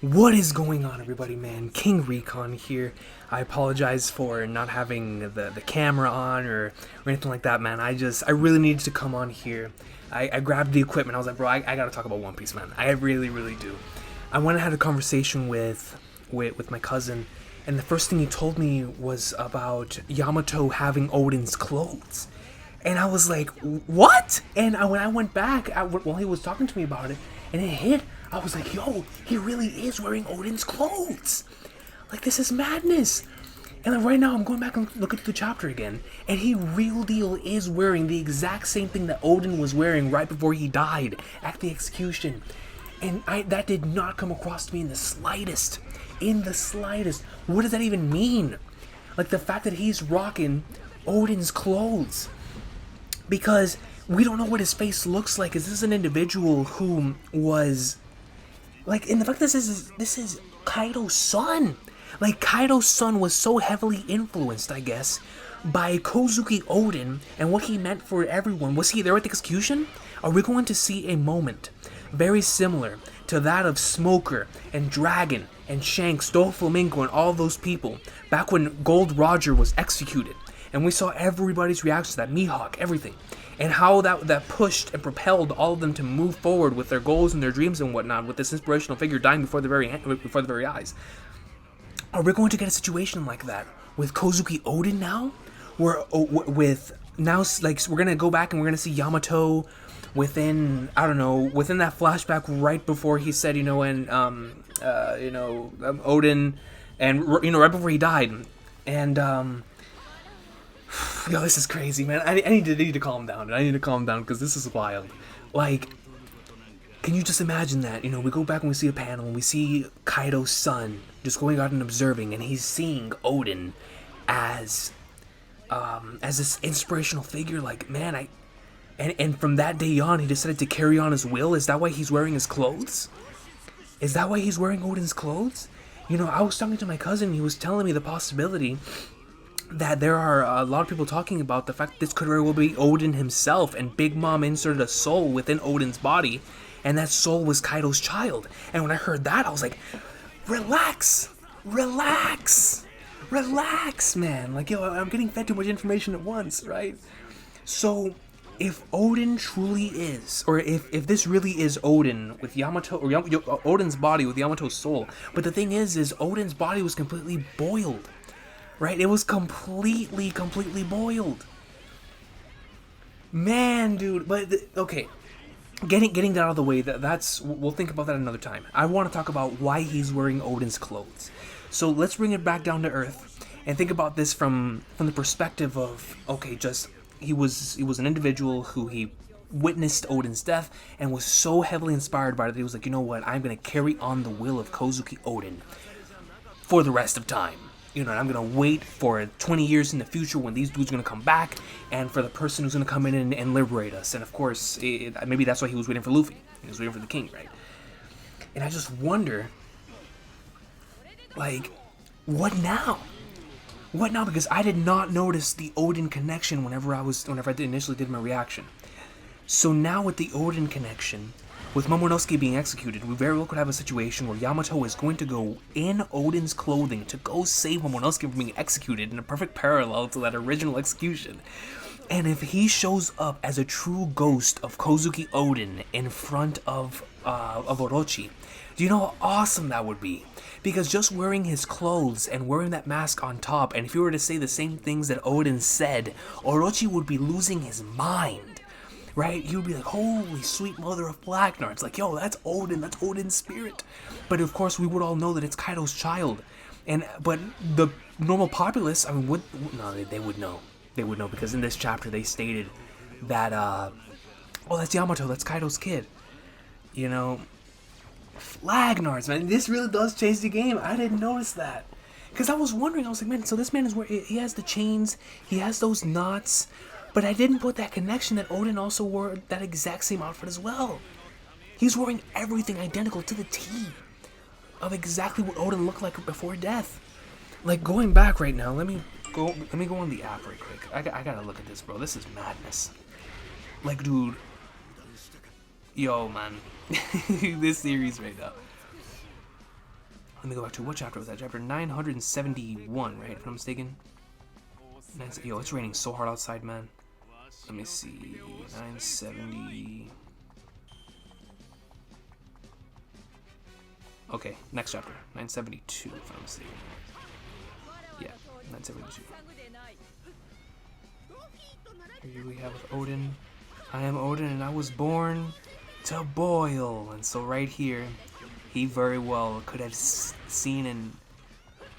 What is going on, everybody, man? King Recon here. I apologize for not having the camera on or anything like that, man. I really needed to come on here. I grabbed the equipment. I was like, bro, I gotta talk about One Piece, man. I really do. I went and had a conversation with my cousin, and the first thing he told me was about Yamato having Oden's clothes. And I was like, what? And when I went back, while he was talking to me about it, and it hit, I was like, yo, he really is wearing Oden's clothes. Like, this is madness. And like, right now, I'm going back and looking at the chapter again, and he real deal is wearing the exact same thing that Oden was wearing right before he died at the execution. And that did not come across to me in the slightest. In the slightest. What does that even mean? Like, the fact that he's rocking Oden's clothes. Because we don't know what his face looks like. Is this an individual who was, like, in the fact that this is Kaido's son. Like, Kaido's son was so heavily influenced, I guess, by Kozuki Oden and what he meant for everyone. Was he there at the execution? Are we going to see a moment very similar to that of Smoker and Dragon and Shanks, Doflamingo, and all those people back when Gold Roger was executed? And we saw everybody's reaction to that, Mihawk, everything. And how that pushed and propelled all of them to move forward with their goals and their dreams and whatnot, with this inspirational figure dying before the very eyes. Are we going to get a situation like that with Kozuki Oden now? With now, like, we're gonna go back and we're gonna see Yamato within, I don't know, within that flashback right before he said, Oden, and right before he died, and yo, this is crazy, man. I need to calm down. I need to calm down because this is wild. Like, can you just imagine that? We go back and we see a panel and we see Kaido's son just going out and observing, and he's seeing Oden as this inspirational figure. Like, man, and from that day on, he decided to carry on his will. Is that why he's wearing his clothes? Is that why he's wearing Oden's clothes? I was talking to my cousin. He was telling me the possibility that there are a lot of people talking about the fact that this could very well be Oden himself, and Big Mom inserted a soul within Oden's body, and that soul was Kaido's child. And when I heard that, I was like, relax, man. Like, yo, I'm getting fed too much information at once, right? So, if Oden truly is, or if this really is Oden with Yamato, or Oden's body with Yamato's soul, but the thing is Oden's body was completely boiled. Right? It was completely boiled. Man, dude. But, okay. Getting that out of the way, we'll think about that another time. I want to talk about why he's wearing Oden's clothes. So let's bring it back down to earth and think about this from the perspective of, okay, just, he was an individual who he witnessed Oden's death and was so heavily inspired by it that he was like, you know what, I'm going to carry on the will of Kozuki Oden for the rest of time. And I'm going to wait for 20 years in the future when these dudes are going to come back, and for the person who's going to come in and liberate us. And of course, maybe that's why he was waiting for Luffy. He was waiting for the king, right? And I just wonder, like, what now? What now? Because I did not notice the Oden connection whenever I initially did my reaction. So now with the Oden connection, with Momonosuke being executed, we very well could have a situation where Yamato is going to go in Oden's clothing to go save Momonosuke from being executed in a perfect parallel to that original execution. And if he shows up as a true ghost of Kozuki Oden in front of Orochi, do you know how awesome that would be? Because just wearing his clothes and wearing that mask on top, and if you were to say the same things that Oden said, Orochi would be losing his mind. Right? You'd be like, holy sweet mother of Blacknar. It's like, yo, that's Oden. That's Oden's spirit. But of course, we would all know that it's Kaido's child. But the normal populace, I mean, they would know. They would know because in this chapter they stated that, that's Yamato. That's Kaido's kid. Flagnards, man. This really does change the game. I didn't notice that. Because I was wondering, I was like, man, so this man is he has the chains. He has those knots. But I didn't put that connection that Oden also wore that exact same outfit as well. He's wearing everything identical to the T of exactly what Oden looked like before death. Like, going back right now, let me go on the app right quick. I gotta look at this, bro. This is madness. Like, dude. Yo, man. This series right now. Let me go back to what chapter was that? Chapter 971, right? If I'm mistaken. Yo, it's raining so hard outside, man. Let me see. 970. Okay, next chapter. 972, if I'm mistaken. Yeah, 972. Here we have with Oden. I am Oden and I was born to boil. And so right here, he very well could have seen in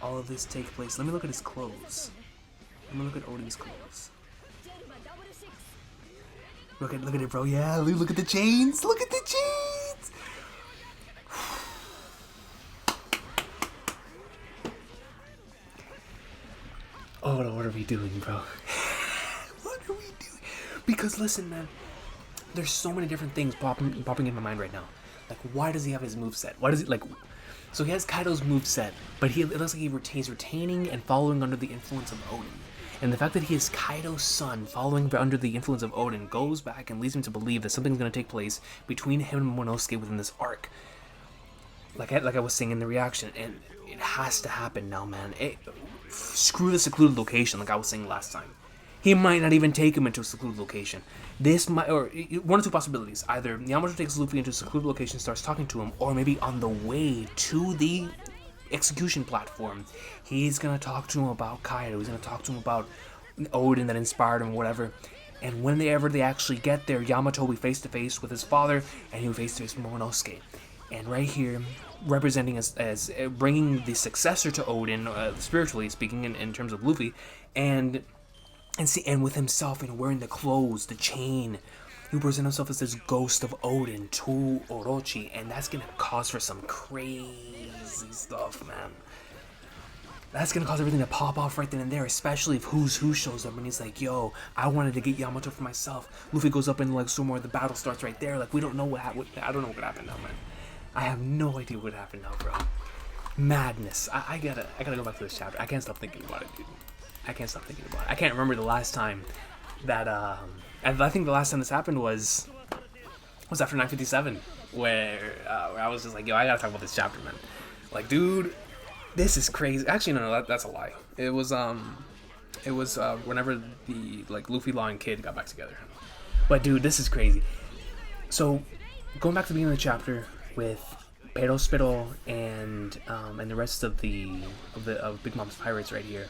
all of this take place. Let me look at his clothes. Let me look at Oden's clothes. Look at it, bro. Yeah, look at the chains. Look at the chains. Oh, what are we doing, bro? What are we doing? Because listen, man, there's so many different things popping in my mind right now. Like, why does he have his moveset? Why does he, like... So he has Kaido's moveset, but it looks like he's retaining and following under the influence of Oden. And the fact that he is Kaido's son, following under the influence of Oden, goes back and leads him to believe that something's going to take place between him and Momonosuke within this arc. Like I was saying in the reaction, and it has to happen now, man. Screw the secluded location, like I was saying last time. He might not even take him into a secluded location. This might, or one of two possibilities. Either Yamato takes Luffy into a secluded location, starts talking to him, or maybe on the way to the execution platform, he's gonna talk to him about Kaido. He's gonna talk to him about Oden that inspired him, whatever. And whenever they actually get there, Yamato will be face to face with his father, and he'll be face to face with Momonosuke. And right here, representing as bringing the successor to Oden, spiritually speaking, in terms of Luffy, and with himself and wearing the clothes, the chain, he presents himself as this ghost of Oden to Orochi, and that's gonna cause for some crazy stuff, man. That's gonna cause everything to pop off right then and there, especially if Who's Who shows up and he's like, yo, I wanted to get Yamato for myself. Luffy goes up and like somewhere, the battle starts right there. Like, we don't know what happened. I don't know what could happen now, man. I have no idea what happened now, bro. Madness. I gotta go back to this chapter. I can't stop thinking about it, dude. I can't stop thinking about it. I can't remember the last time that, I think the last time this happened was after 957, where I was just like, yo, I gotta talk about this chapter, man. Like, dude, this is crazy. Actually, no, that's a lie. It was whenever the, like, Luffy, Law, and Kid got back together. But, dude, this is crazy. So, going back to the beginning of the chapter with Perospero and the rest of Big Mom's pirates right here.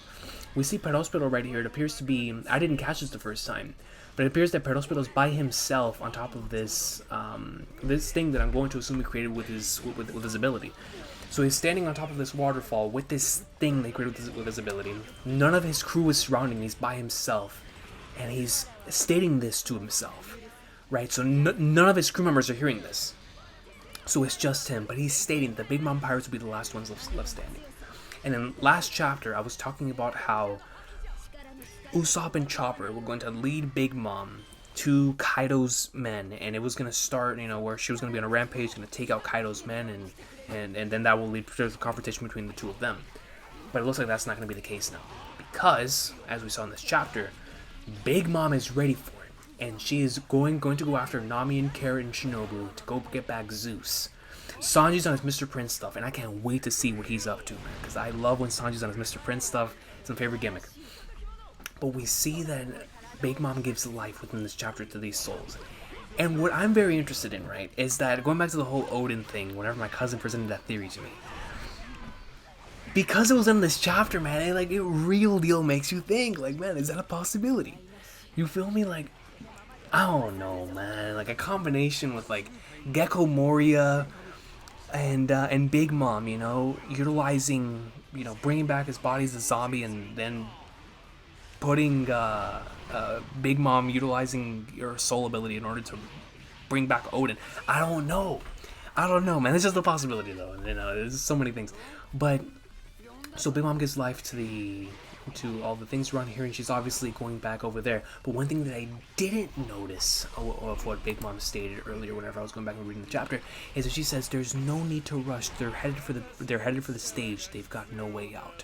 We see Perospero right here. It appears to be, I didn't catch this the first time, but it appears that Perospero is by himself on top of this this thing that I'm going to assume he created with his ability. So he's standing on top of this waterfall with this thing they created with his ability. None of his crew is surrounding him. He's by himself, and he's stating this to himself, right? So none of his crew members are hearing this. So it's just him, but he's stating that the Big Mom Pirates will be the last ones left standing. And in last chapter, I was talking about how Usopp and Chopper were going to lead Big Mom to Kaido's men, and it was going to start, where she was going to be on a rampage, going to take out Kaido's men, and then that will lead to the confrontation between the two of them. But it looks like that's not going to be the case now, because, as we saw in this chapter, Big Mom is ready for it, and she is going to go after Nami and Carrot and Shinobu to go get back Zeus. Sanji's on his Mr. Prince stuff, and I can't wait to see what he's up to, man, because I love when Sanji's on his Mr. Prince stuff. It's my favorite gimmick. But we see that Big Mom gives life within this chapter to these souls. And what I'm very interested in, right, is that going back to the whole Oden thing, whenever my cousin presented that theory to me, because it was in this chapter, man, it real deal makes you think, like, man, is that a possibility? You feel me? Like, I don't know, man. Like, a combination with, like, Gecko Moria and Big Mom, utilizing, bringing back his body as a zombie, and then putting Big Mom utilizing your soul ability in order to bring back Oden. I don't know, man. It's just a possibility, though. There's so many things. But so Big Mom gives life to all the things around here, and she's obviously going back over there. But one thing that I didn't notice of what Big Mom stated earlier, whenever I was going back and reading the chapter, is that she says there's no need to rush. They're headed for the stage. They've got no way out.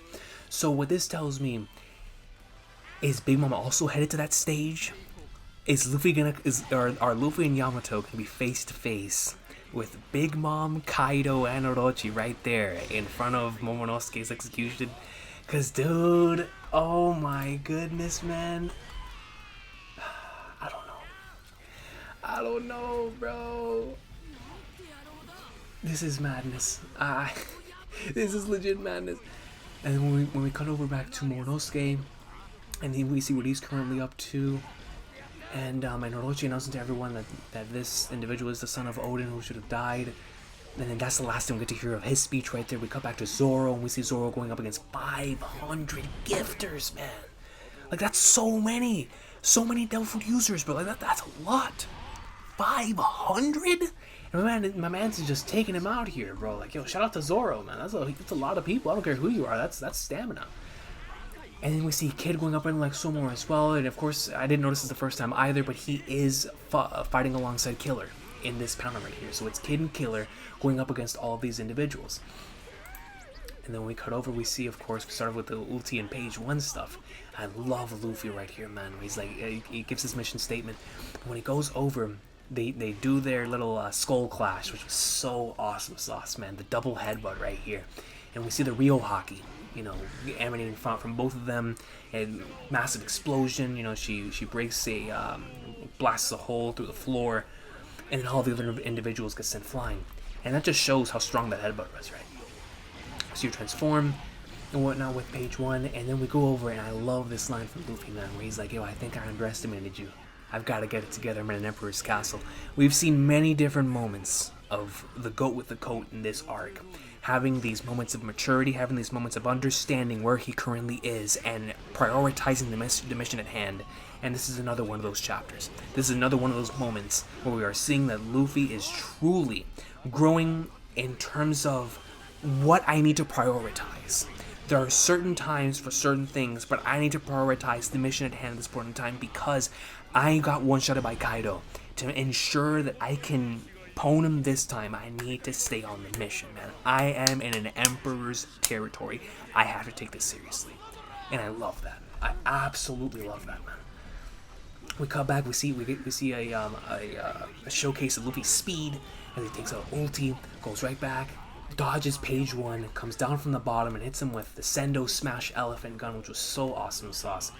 So what this tells me is Big Mom also headed to that stage? Are Luffy and Yamato gonna be face to face with Big Mom, Kaido, and Orochi right there in front of Momonosuke's execution. Cause dude, oh my goodness, man. I don't know. I don't know, bro. This is madness. This is legit madness. And when we cut over back to Momonosuke, and then we see what he's currently up to, and Orochi announcing to everyone that this individual is the son of Oden who should have died. And then that's the last time we get to hear of his speech right there. We cut back to Zoro, and we see Zoro going up against 500 gifters, man. Like, that's so many. So many devil fruit users, bro. Like, that's a lot. 500? And my man's just taking him out here, bro. Like, yo, shout out to Zoro, man. That's a lot of people. I don't care who you are. That's stamina. And then we see Kid going up in like Somo as well. And of course, I didn't notice this the first time either, but he is fighting alongside Killer in this panel right here. So it's Kid and Killer going up against all of these individuals. And then when we cut over, we see, of course, we started with the ulti and page 1 stuff. I love Luffy right here, man. He's like, he gives his mission statement. When he goes over, they do their little skull clash, which was so awesome sauce, man. The double headbutt right here. And we see the Rio Hockey, you know, emanating from both of them. And massive explosion, you know, she breaks blasts a hole through the floor. And then all the other individuals get sent flying. And that just shows how strong that headbutt was, right? So you transform and whatnot with page 1, and then we go over, and I love this line from Luffy, man, where he's like, yo, I think I underestimated you. I've got to get it together. I'm in an Emperor's Castle. We've seen many different moments of the goat with the coat in this arc, having these moments of maturity, having these moments of understanding where he currently is, and prioritizing the mission at hand. And this is another one of those chapters. This is another one of those moments where we are seeing that Luffy is truly growing in terms of what I need to prioritize. There are certain times for certain things, but I need to prioritize the mission at hand at this point in time because I got one-shotted by Kaido. To ensure that I can pwn him this time, I need to stay on the mission, man. I am in an Emperor's territory. I have to take this seriously. And I love that. I absolutely love that, man. We cut back, we see a showcase of Luffy's speed as he takes out ulti, goes right back, dodges page 1, comes down from the bottom and hits him with the Sendo Smash Elephant Gun, which was so awesome sauce.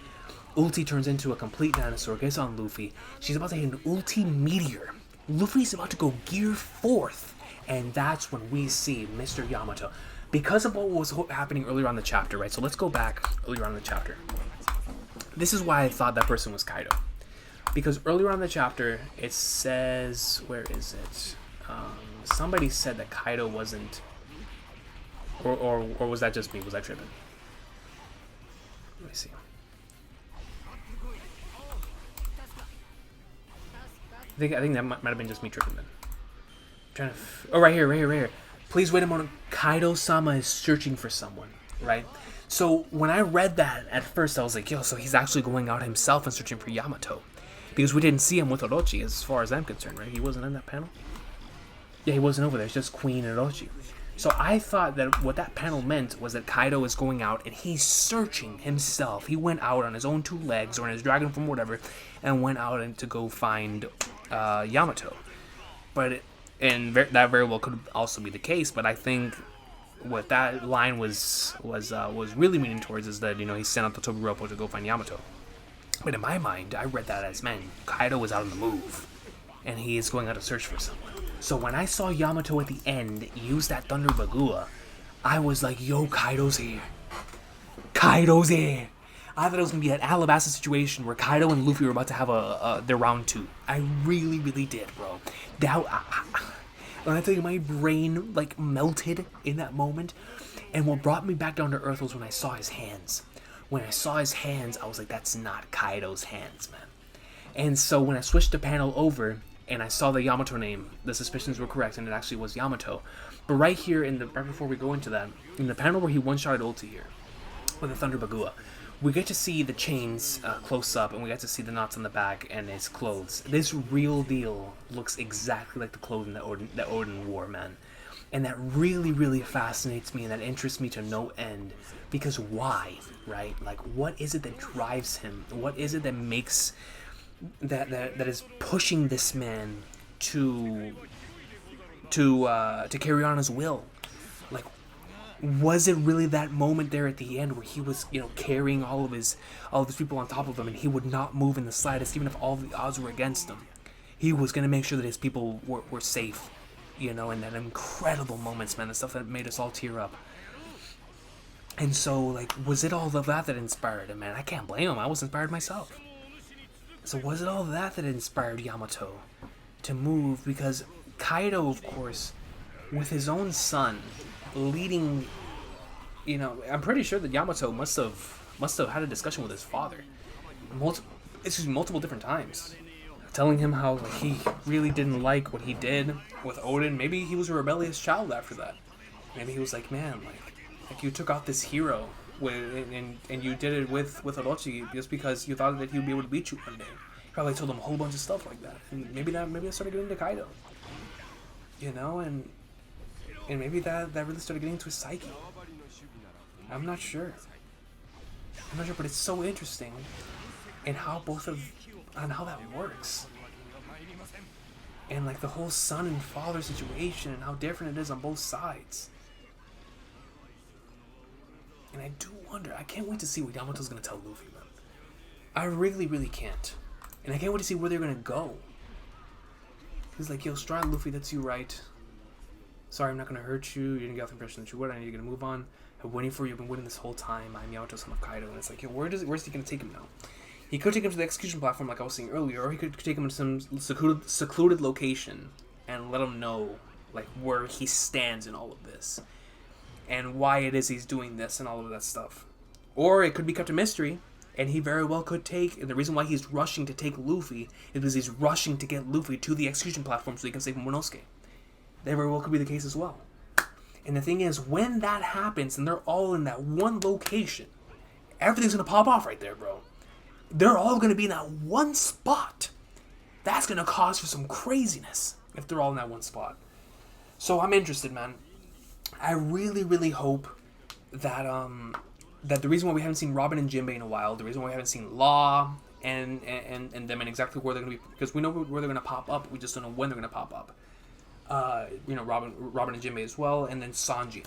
Ulti turns into a complete dinosaur, gets on Luffy. She's about to hit an Ulti Meteor. Luffy's about to go gear 4th, and that's when we see Mr. Yamato. Because of what was happening earlier on in the chapter, right? So let's go back earlier on in the chapter. This is why I thought that person was Kaido. Because earlier on in the chapter, it says, where is it? Somebody said that Kaido wasn't, or was that just me? Was I tripping? Let me see. I think that might have been just me tripping then. I'm trying to, right here. Please wait a moment. Kaido-sama is searching for someone, right? So when I read that at first, I was like, yo, so he's actually going out himself and searching for Yamato. Because we didn't see him with Orochi as far as I'm concerned, right? He wasn't in that panel? Yeah, he wasn't over there. It's just Queen and Orochi. So I thought that what that panel meant was that Kaido is going out and he's searching himself. He went out on his own 2 legs or on his dragon form, whatever, and went out and to go find Yamato. But that very well could also be the case. But I think what that line was really meaning towards is that, you know, he sent out the Tobiropo to go find Yamato. But in my mind, I read that as, man, Kaido was out on the move, and he is going out to search for someone. So when I saw Yamato at the end use that Thunder Bagua, I was like, yo, Kaido's here. Kaido's here. I thought it was going to be an Alabasta situation where Kaido and Luffy were about to have their round 2. I really, really did, bro. When I tell you, my brain, like, melted in that moment. And what brought me back down to earth was when I saw his hands. When I saw his hands, I was like, that's not Kaido's hands, man. And so when I switched the panel over and I saw the Yamato name, the suspicions were correct, and it actually was Yamato. But right here, right before we go into that, in the panel where he one-shotted ulti here, with the Thunder Bagua, we get to see the chains close up, and we get to see the knots on the back and his clothes. This real deal looks exactly like the clothing that Oden wore, man. And that really, really fascinates me, and that interests me to no end. Because why, right? Like, what is it that drives him? What is it that makes... that is pushing this man to to carry on his will. Like, was it really that moment there at the end where he was, you know, carrying all of his people on top of him, and he would not move in the slightest, even if all the odds were against him? He was gonna make sure that his people were safe, you know, in that incredible moments, man, the stuff that made us all tear up. And so, like, was it all of that inspired him, man? I can't blame him. I was inspired myself. So was it all that inspired Yamato to move? Because Kaido, of course, with his own son leading, you know, I'm pretty sure that Yamato must have had a discussion with his father, multiple different times, telling him how he really didn't like what he did with Oden. Maybe he was a rebellious child after that. Maybe he was like, man, like you took out this hero and you did it with Orochi just because you thought that he would be able to beat you one day. You probably told him a whole bunch of stuff like that. And maybe I started getting into Kaido. You know, and maybe that really started getting into his psyche. I'm not sure, but it's so interesting in how how that works. And like the whole son and father situation and how different it is on both sides. And I do wonder, I can't wait to see what Yamato's going to tell Luffy, man. I really, really can't. And I can't wait to see where they're going to go. He's like, yo, Stride Luffy, that's you, right? Sorry, I'm not going to hurt you. You didn't get the impression that you would. I need you to move on. I'm waiting for you. I've been waiting this whole time. I'm Yamato, son of Kaido. And it's like, yo, where's he going to take him now? He could take him to the execution platform, like I was saying earlier, or he could take him to some secluded location and let him know, like, where he stands in all of this. And why it is he's doing this and all of that stuff. Or it could be kept a mystery, and he very well could take, and the reason why he's rushing to take Luffy is because he's rushing to get Luffy to the execution platform so he can save Momonosuke. That very well could be the case as well. And the thing is, when that happens and they're all in that one location, everything's going to pop off right there, bro. They're all going to be in that one spot. That's going to cause for some craziness if they're all in that one spot. So I'm interested, man. I really, really hope that that the reason why we haven't seen Robin and Jinbei in a while, the reason why we haven't seen Law and them and exactly where they're going to be, because we know where they're going to pop up, we just don't know when they're going to pop up. You know, Robin and Jinbei as well, and then Sanji.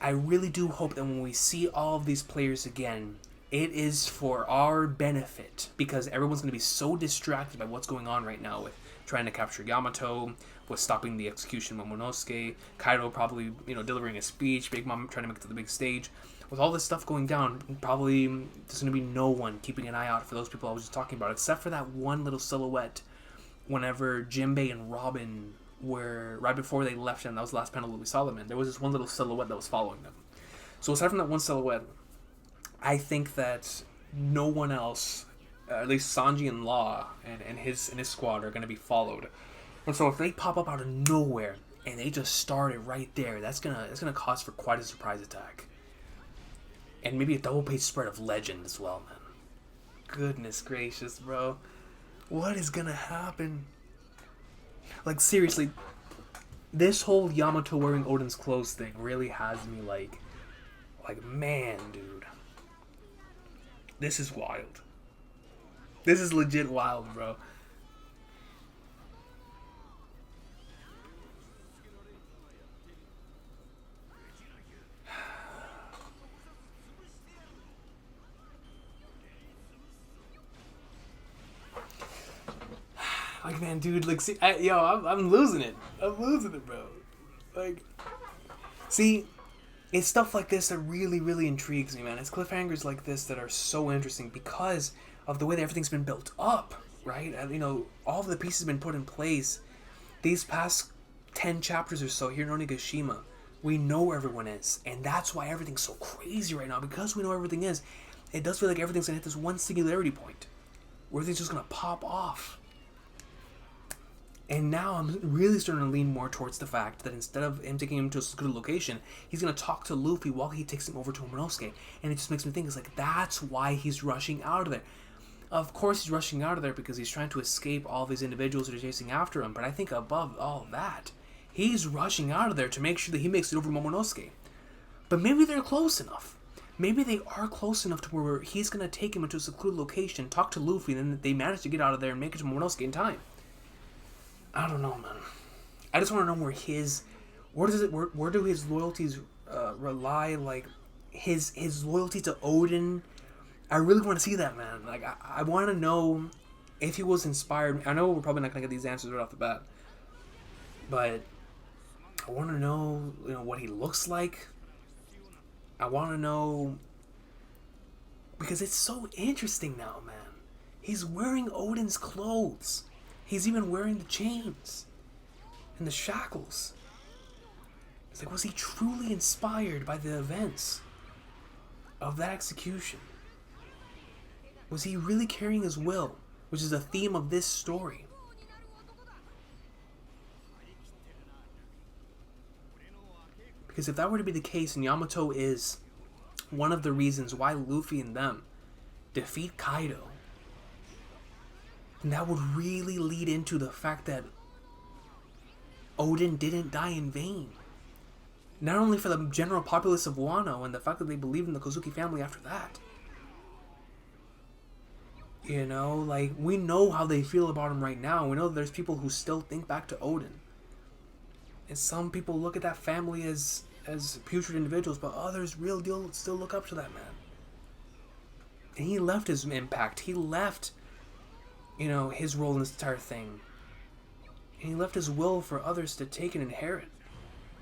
I really do hope that when we see all of these players again, it is for our benefit, because everyone's going to be so distracted by what's going on right now with trying to capture Yamato, with stopping the execution of Momonosuke, Kaido probably, you know, delivering a speech, Big Mom trying to make it to the big stage. With all this stuff going down, probably there's going to be no one keeping an eye out for those people I was just talking about, except for that one little silhouette whenever Jinbei and Robin were, right before they left him, that was the last panel that we saw them in, there was this one little silhouette that was following them. So aside from that one silhouette, I think that no one else, at least Sanji and Law and his squad, are going to be followed. And so if they pop up out of nowhere and they just start it right there, that's gonna cause for quite a surprise attack. And maybe a double page spread of legend as well, man. Goodness gracious, bro. What is gonna happen? Like, seriously, this whole Yamato wearing Oden's clothes thing really has me like, man, dude. This is wild. This is legit wild, bro. Like, man, dude, like, see, I'm losing it. I'm losing it, bro. Like, see, it's stuff like this that really, really intrigues me, man. It's cliffhangers like this that are so interesting because of the way that everything's been built up, right? And, you know, all of the pieces have been put in place. These past 10 chapters or so here in Onigashima, we know where everyone is. And that's why everything's so crazy right now. Because we know where everything is, it does feel like everything's going to hit this one singularity point where everything's just going to pop off. And now I'm really starting to lean more towards the fact that instead of him taking him to a secluded location, he's going to talk to Luffy while he takes him over to Momonosuke. And it just makes me think, it's like, that's why he's rushing out of there. Of course he's rushing out of there because he's trying to escape all these individuals that are chasing after him. But I think above all that, he's rushing out of there to make sure that he makes it over Momonosuke. But maybe they're close enough. Maybe they are close enough to where he's going to take him into a secluded location, talk to Luffy, and then they manage to get out of there and make it to Momonosuke in time. I don't know, man. I just want to know where do his loyalties rely? Like his loyalty to Oden. I really want to see that, man. Like I want to know if he was inspired. I know we're probably not gonna get these answers right off the bat, but I want to know, what he looks like. I want to know because it's so interesting now, man. He's wearing Oden's clothes. He's even wearing the chains and the shackles. It's like, was he truly inspired by the events of that execution? Was he really carrying his will, which is the theme of this story? Because if that were to be the case, and Yamato is one of the reasons why Luffy and them defeat Kaido, then that would really lead into the fact that Oden didn't die in vain. Not only for the general populace of Wano and the fact that they believed in the Kozuki family after that. Like, we know how they feel about him right now. We know that there's people who still think back to Oden. And some people look at that family as putrid individuals, but others real deal still look up to that man. And he left his impact. He left, his role in this entire thing. And he left his will for others to take and inherit.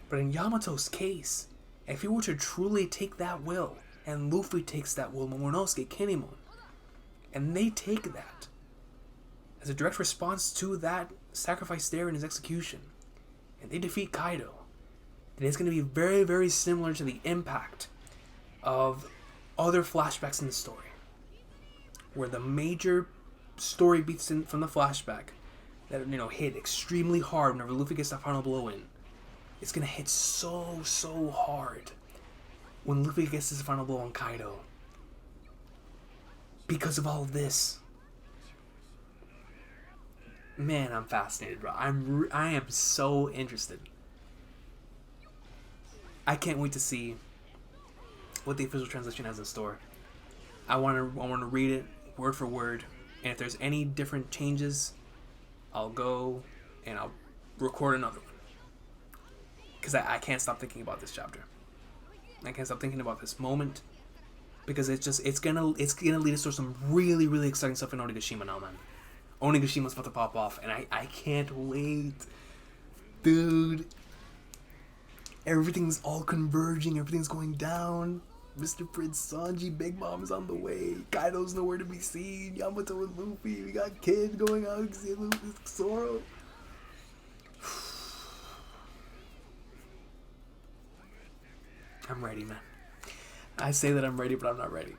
But in Yamato's case, if he were to truly take that will, and Luffy takes that will, Momonosuke, Kinemon, and they take that as a direct response to that sacrifice there in his execution, and they defeat Kaido, then it's going to be very, very similar to the impact of other flashbacks in the story, where the major story beats from the flashback that hit extremely hard whenever Luffy gets that final blow in. It's going to hit so hard when Luffy gets his final blow on Kaido. Because of all of this. Man, I'm fascinated, bro. I am so interested. I can't wait to see what the official translation has in store. I want to read it word for word, and if there's any different changes, I'll go and I'll record another one. Because I can't stop thinking about this chapter. I can't stop thinking about this moment. Because it's gonna lead us to some really, really exciting stuff in Onigashima now, man. Onigashima's about to pop off, and I can't wait. Dude. Everything's all converging, everything's going down. Mr. Prince Sanji, Big Mom's on the way. Kaido's nowhere to be seen. Yamato and Luffy. We got Kid going out. Zoro. I'm ready, man. I say that I'm ready, but I'm not ready.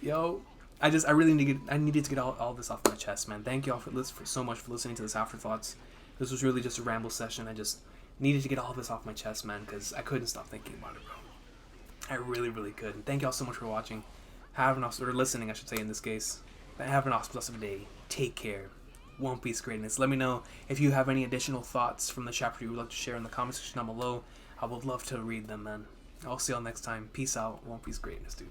Yo, I needed to get all this off my chest, man. Thank you all so much for listening to this Afterthoughts. This was really just a ramble session. I just needed to get all this off my chest, man, because I couldn't stop thinking about it, bro. I really, really could. And thank you all so much for watching. Listening, I should say, in this case. Have an awesome day. Take care. One Piece greatness. Let me know if you have any additional thoughts from the chapter you would like to share in the comment section down below. I would love to read them, man. I'll see y'all next time. Peace out. One Piece greatness, dude.